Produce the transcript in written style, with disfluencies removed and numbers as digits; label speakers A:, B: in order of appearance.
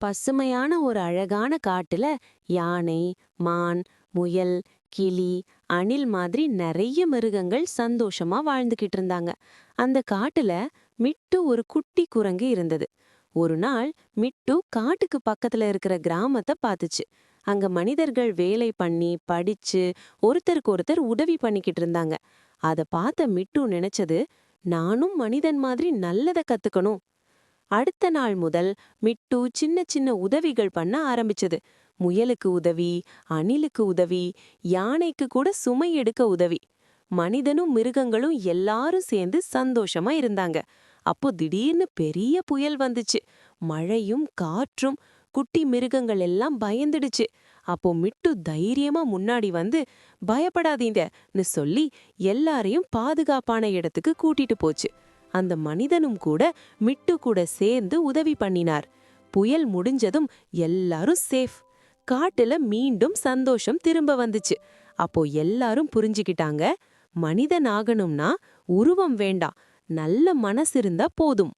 A: பசுமையான ஒரு அழகான காட்டுல யானை, மான், முயல், கிளி, அணில் மாதிரி நிறைய மிருகங்கள் சந்தோஷமா வாழ்ந்துகிட்டு இருந்தாங்க. அந்த காட்டுல மிட்டு ஒரு குட்டி குரங்கு இருந்தது. ஒரு நாள் மிட்டு காட்டுக்கு பக்கத்துல இருக்கிற கிராமத்தை பார்த்துச்சு. அங்க மனிதர்கள் வேலை பண்ணி படிச்சு ஒருத்தருக்கு ஒருத்தர் உதவி பண்ணிக்கிட்டு இருந்தாங்க. அத பார்த்த மிட்டு நினைச்சது, நானும் மனிதன் மாதிரி நல்லத கத்துக்கணும். அடுத்த நாள் முதல் மிட்டு சின்ன சின்ன உதவிகள் பண்ண ஆரம்பிச்சது. முயலுக்கு உதவி, அணிலுக்கு உதவி, யானைக்கு கூட சுமை எடுக்க உதவி. மனிதனும் மிருகங்களும் எல்லாரும் சேர்ந்து சந்தோஷமா இருந்தாங்க. அப்போ திடீர்னு பெரிய புயல் வந்துச்சு. மழையும் காற்றும். குட்டி மிருகங்கள் எல்லாம் பயந்துடுச்சு. அப்போ மிட்டு தைரியமா முன்னாடி வந்து, பயப்படாதீங்கன்னு சொல்லி எல்லாரையும் பாதுகாப்பான இடத்துக்கு கூட்டிட்டு போச்சு. அந்த மனிதனும் கூட மிட்டு கூட சேர்ந்து உதவி பண்ணினார். புயல் முடிஞ்சதும் எல்லாரும் சேஃப். காட்டுல மீண்டும் சந்தோஷம் திரும்ப வந்துச்சு. அப்போ எல்லாரும் புரிஞ்சுக்கிட்டாங்க, மனிதன் ஆகணும்னா உருவம் வேண்டாம், நல்ல மனசு இருந்தா போதும்.